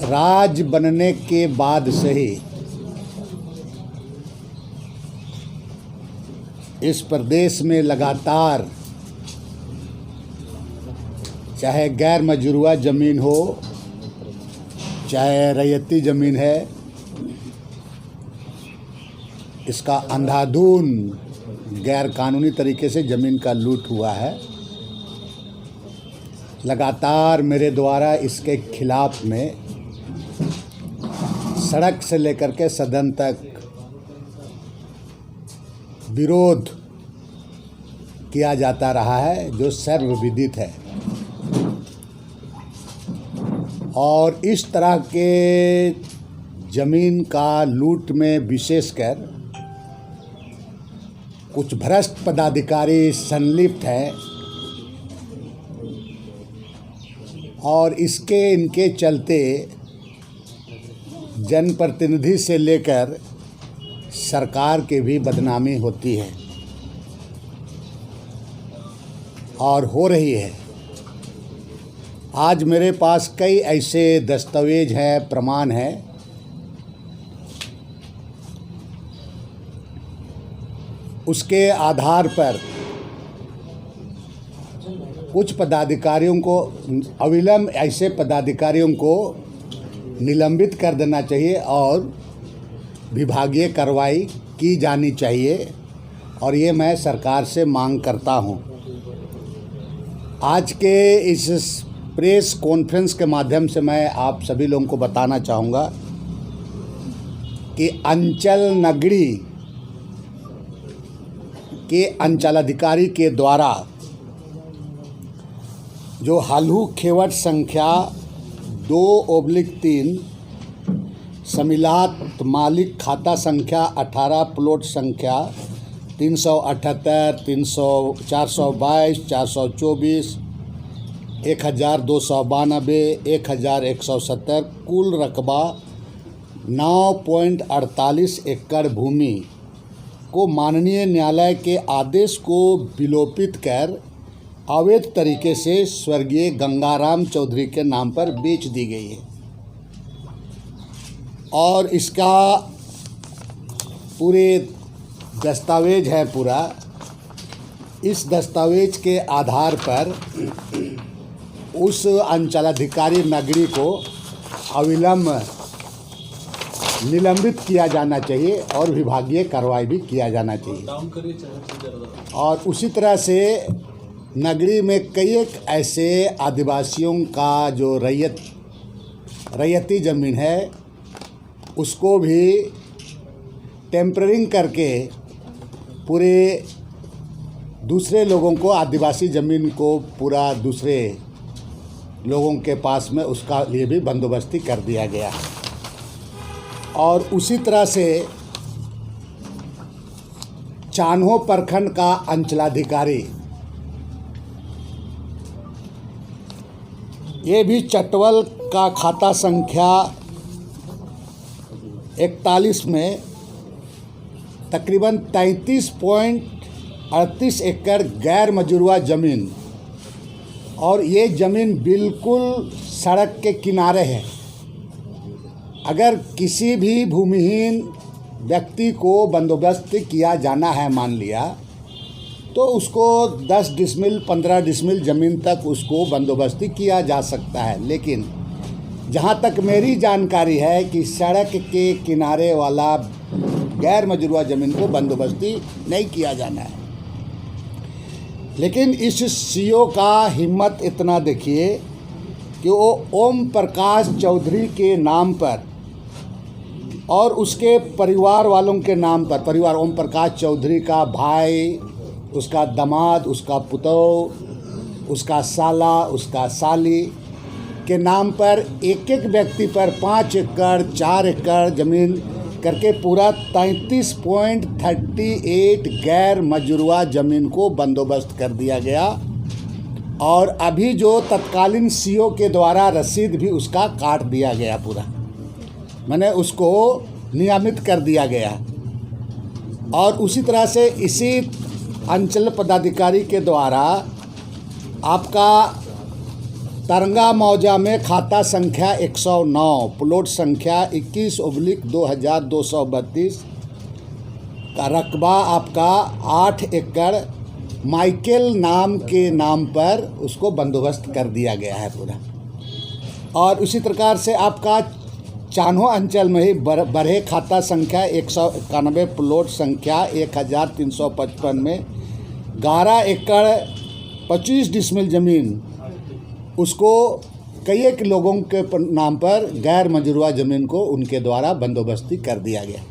राज बनने के बाद से ही इस प्रदेश में लगातार चाहे गैर मजरूआ ज़मीन हो, चाहे रैयती ज़मीन है, इसका अंधाधुन गैर कानूनी तरीके से ज़मीन का लूट हुआ है। लगातार मेरे द्वारा इसके खिलाफ में सड़क से लेकर के सदन तक विरोध किया जाता रहा है, जो सर्वविदित है। और इस तरह के ज़मीन का लूट में विशेषकर कुछ भ्रष्ट पदाधिकारी संलिप्त हैं और इनके चलते जनप्रतिनिधि से लेकर सरकार की भी बदनामी होती है और हो रही है। आज मेरे पास कई ऐसे दस्तावेज हैं, प्रमाण हैं उसके आधार पर कुछ पदाधिकारियों को अविलंब ऐसे पदाधिकारियों को निलंबित कर देना चाहिए और विभागीय कार्रवाई की जानी चाहिए, और ये मैं सरकार से मांग करता हूँ। आज के इस प्रेस कॉन्फ्रेंस के माध्यम से मैं आप सभी लोगों को बताना चाहूँगा कि अंचल नगरी के अंचलाधिकारी के द्वारा जो हालू खेवट संख्या 2/3 समिलात मालिक खाता संख्या 18 प्लॉट संख्या 378, 422, 424, 1292, 1170 कुल रकबा 9.48 एकड़ भूमि को माननीय न्यायालय के आदेश को विलोपित कर अवैध तरीके से स्वर्गीय गंगाराम चौधरी के नाम पर बेच दी गई है। और इसका पूरे दस्तावेज है पूरा। इस दस्तावेज के आधार पर उस अंचलाधिकारी नगरी को अविलंब निलंबित किया जाना चाहिए और विभागीय कार्रवाई भी किया जाना चाहिए। और उसी तरह से नगरी में कई एक ऐसे आदिवासियों का जो रैयती ज़मीन है उसको भी टेम्परिंग करके पूरे दूसरे लोगों को आदिवासी ज़मीन को पूरा दूसरे लोगों के पास में उसका लिए भी बंदोबस्ती कर दिया गया है। और उसी तरह से चान्हो प्रखंड का अंचलाधिकारी ये भी चटवल का खाता संख्या 41 में तकरीबन 33.38 एकड़ गैर मजरूआ ज़मीन, और ये ज़मीन बिल्कुल सड़क के किनारे है। अगर किसी भी भूमिहीन व्यक्ति को बंदोबस्त किया जाना है मान लिया, तो उसको 10 डिसमिल 15 डिसमिल ज़मीन तक उसको बंदोबस्ती किया जा सकता है। लेकिन जहाँ तक मेरी जानकारी है कि सड़क के किनारे वाला गैर मजरूआ ज़मीन को बंदोबस्ती नहीं किया जाना है। लेकिन इस सीओ का हिम्मत इतना देखिए कि वो ओम प्रकाश चौधरी के नाम पर और उसके परिवार वालों के नाम पर, परिवार ओम प्रकाश चौधरी का भाई, उसका दामाद, उसका पुतौह, उसका साला, उसका साली के नाम पर एक एक व्यक्ति पर 5 एकड़ 4 एकड़ ज़मीन करके पूरा 33.38 गैर मजरूआ ज़मीन को बंदोबस्त कर दिया गया। और अभी जो तत्कालीन सीओ के द्वारा रसीद भी उसका काट दिया गया, पूरा मैंने उसको नियमित कर दिया गया। और उसी तरह से इसी अंचल पदाधिकारी के द्वारा आपका तरंगा मौजा में खाता संख्या 109, प्लॉट संख्या 21/2232 का रकबा आपका 8 एकड़ माइकल नाम के नाम पर उसको बंदोबस्त कर दिया गया है पूरा। और उसी प्रकार से आपका चान्हो अंचल में ही बरहे खाता संख्या 191, प्लॉट संख्या 1355 में 11 एकड़ 25 डिसमिल ज़मीन उसको कई एक लोगों के नाम पर गैर मजरूआ ज़मीन को उनके द्वारा बंदोबस्ती कर दिया गया।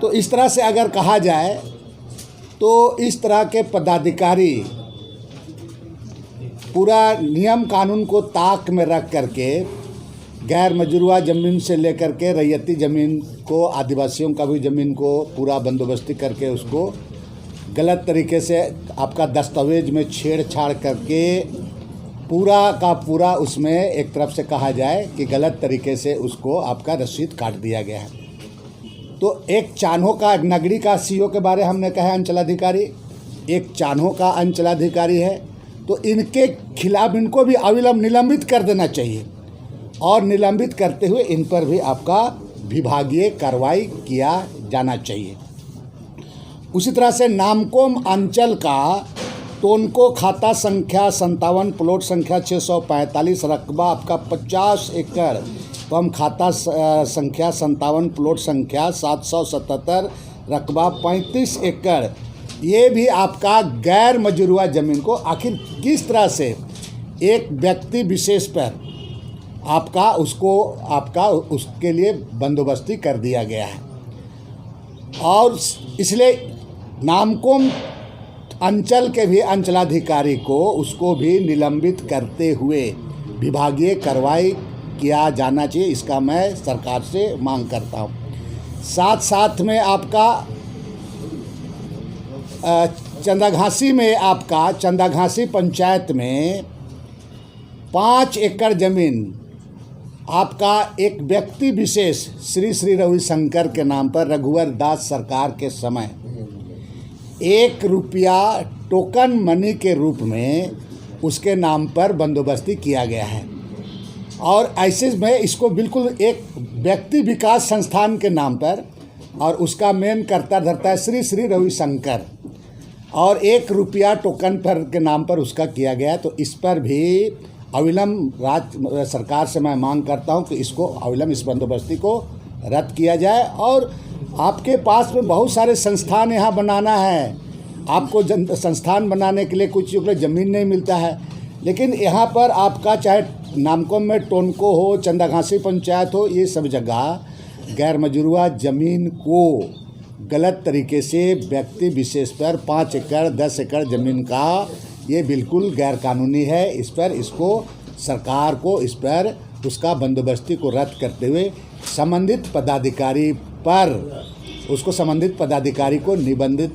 तो इस तरह से अगर कहा जाए तो इस तरह के पदाधिकारी पूरा नियम कानून को ताक में रख करके गैर मजरूआ ज़मीन से लेकर के रैयती ज़मीन को, आदिवासियों का भी ज़मीन को पूरा बंदोबस्ती करके उसको गलत तरीके से आपका दस्तावेज में छेड़छाड़ करके पूरा का पूरा उसमें एक तरफ से कहा जाए कि गलत तरीके से उसको आपका रसीद काट दिया गया है। तो एक चान्हो का नगरी का सीओ के बारे हमने कहा अंचलाधिकारी, एक चान्हो का अंचलाधिकारी है, तो इनके खिलाफ इनको भी अविलंब निलंबित कर देना चाहिए और निलंबित करते हुए इन पर भी आपका विभागीय कार्रवाई किया जाना चाहिए। उसी तरह से नामकोम अंचल का टोनको खाता संख्या 57, प्लॉट संख्या 645, रकबा आपका 50 एकड़ एवं खाता संख्या 57, प्लॉट संख्या 777, रकबा 35 एकड़, ये भी आपका गैर मजरूआ ज़मीन को आखिर किस तरह से एक व्यक्ति विशेष पर आपका उसके लिए बंदोबस्ती कर दिया गया है। और इसलिए नामकोम अंचल के भी अंचलाधिकारी को उसको भी निलंबित करते हुए विभागीय कार्रवाई किया जाना चाहिए, इसका मैं सरकार से मांग करता हूँ। साथ साथ में आपका चंदाघासी में आपका चंदाघासी पंचायत में 5 एकड़ ज़मीन आपका एक व्यक्ति विशेष श्री रविशंकर के नाम पर रघुवर दास सरकार के समय 1 रुपया टोकन मनी के रूप में उसके नाम पर बंदोबस्ती किया गया है। और ऐसे में इसको बिल्कुल एक व्यक्ति विकास संस्थान के नाम पर, और उसका मेन कर्ता धर्ता है श्री रविशंकर, और 1 रुपया टोकन पर के नाम पर उसका किया गया। तो इस पर भी अविलंब राज्य सरकार से मैं मांग करता हूं कि इसको अविलंब इस बंदोबस्ती को रद्द किया जाए। और आपके पास में बहुत सारे संस्थान यहाँ बनाना है, आपको संस्थान बनाने के लिए कुछ ज़मीन नहीं मिलता है, लेकिन यहाँ पर आपका चाहे नामकोम में टोनको हो, चंदाघासी पंचायत हो, ये सब जगह गैर मजरूआ ज़मीन को गलत तरीके से व्यक्ति विशेष पर 5 एकड़ 10 एकड़ ज़मीन का ये बिल्कुल गैर कानूनी है। इस पर इसको सरकार को इस पर उसका बंदोबस्ती को रद्द करते हुए संबंधित पदाधिकारी पर उसको संबंधित पदाधिकारी को निलंबित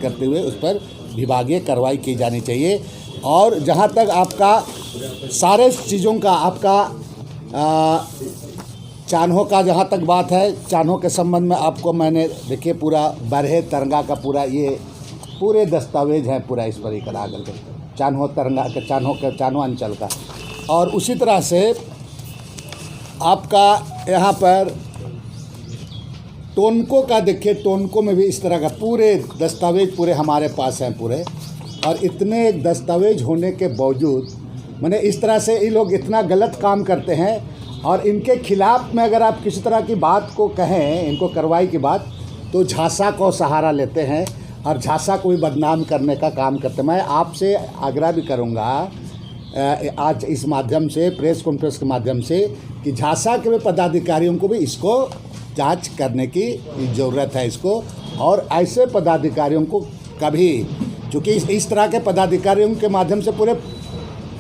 करते हुए उस पर विभागीय कार्रवाई की जानी चाहिए। और जहाँ तक आपका सारे चीज़ों का आपका चान्हो का जहाँ तक बात है, चान्हो के संबंध में आपको मैंने देखिए पूरा बरहे तरंगा का पूरा ये पूरे दस्तावेज हैं पूरा इस पर ही करा करके चान्हो तरंगा का चान्हो अंचल का। और उसी तरह से आपका यहाँ पर टोनको का देखिए, टोनको में भी इस तरह का पूरे दस्तावेज पूरे हमारे पास हैं पूरे। और इतने दस्तावेज होने के बावजूद मैंने इस तरह से ये लोग इतना गलत काम करते हैं। और इनके खिलाफ़ में अगर आप किसी तरह की बात को कहें, इनको कार्रवाई की बात, तो झांसा को सहारा लेते हैं और झांसा को भी बदनाम करने का काम करते हैं। मैं आपसे आग्रह भी करूंगा आज इस माध्यम से, प्रेस कॉन्फ्रेंस के माध्यम से, कि झांसा के भी पदाधिकारियों को भी इसको जांच करने की ज़रूरत है इसको। और ऐसे पदाधिकारियों को कभी, चूँकि इस तरह के पदाधिकारियों के माध्यम से पूरे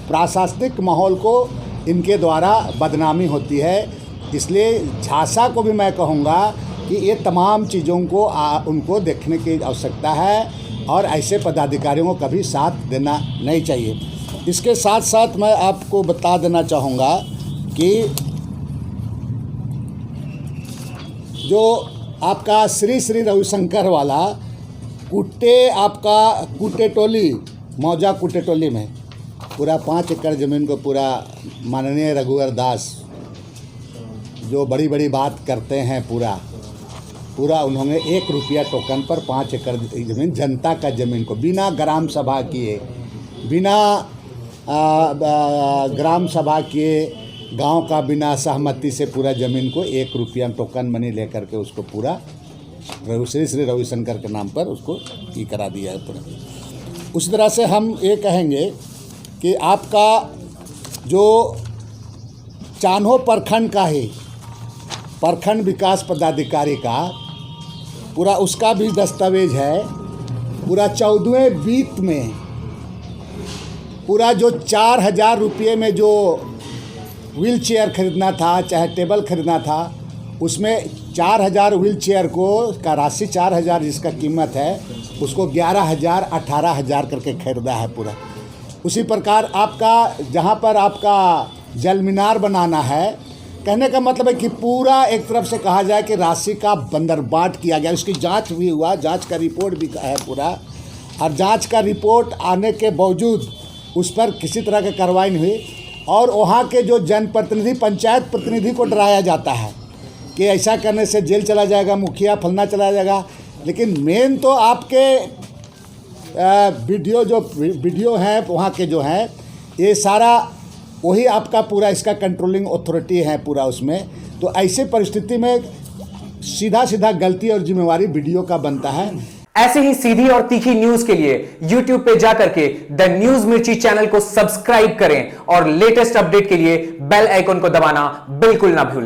प्रशासनिक माहौल को इनके द्वारा बदनामी होती है, इसलिए झांसा को भी मैं कहूँगा कि ये तमाम चीज़ों को उनको देखने की आवश्यकता है और ऐसे पदाधिकारियों को कभी साथ देना नहीं चाहिए। इसके साथ साथ मैं आपको बता देना चाहूँगा कि जो आपका श्री रविशंकर वाला कुट्टे, आपका कुट्टे टोली, मौजा कुट्टे टोली में पूरा 5 एकड़ ज़मीन को पूरा माननीय रघुवर दास जो बड़ी बड़ी बात करते हैं पूरा उन्होंने 1 रुपया टोकन पर 5 एकड़ ज़मीन, जनता का ज़मीन को बिना ग्राम सभा किए, बिना ग्राम सभा किए, गांव का बिना सहमति से पूरा ज़मीन को 1 रुपया टोकन मनी लेकर के उसको पूरा श्री रविशंकर के नाम पर उसको ये करा दिया है पूरा। उसी तरह से हम ये कहेंगे कि आपका जो चान्हो प्रखंड का ही प्रखंड विकास पदाधिकारी का पूरा उसका भी दस्तावेज है, पूरा 14वें वित्त में पूरा जो 4,000 रुपये में जो व्हील चेयर खरीदना था, चाहे टेबल खरीदना था, उसमें 4,000 व्हील चेयर को का राशि 4,000 जिसका कीमत है उसको 11,000 18,000 करके खरीदा है पूरा। उसी प्रकार आपका जहाँ पर आपका जल मीनार बनाना है, कहने का मतलब है कि पूरा एक तरफ से कहा जाए कि राशि का बंदरबाट किया गया, उसकी जांच भी हुआ, जांच का रिपोर्ट भी है पूरा, और जांच का रिपोर्ट आने के बावजूद उस पर किसी तरह की कार्रवाई नहीं हुई। और वहाँ के जो जनप्रतिनिधि, पंचायत प्रतिनिधि को डराया जाता है कि ऐसा करने से जेल चला जाएगा, मुखिया फलना चला जाएगा, लेकिन मेन तो आपके वीडियो हैं वहाँ के जो हैं, ये सारा वही आपका पूरा इसका कंट्रोलिंग अथॉरिटी है पूरा उसमें। तो ऐसे परिस्थिति में सीधा गलती और जिम्मेवारी वीडियो का बनता है। ऐसे ही सीधी और तीखी न्यूज के लिए YouTube पे जाकर के द न्यूज मिर्ची चैनल को सब्सक्राइब करें और लेटेस्ट अपडेट के लिए बेल आइकन को दबाना बिल्कुल ना भूलें।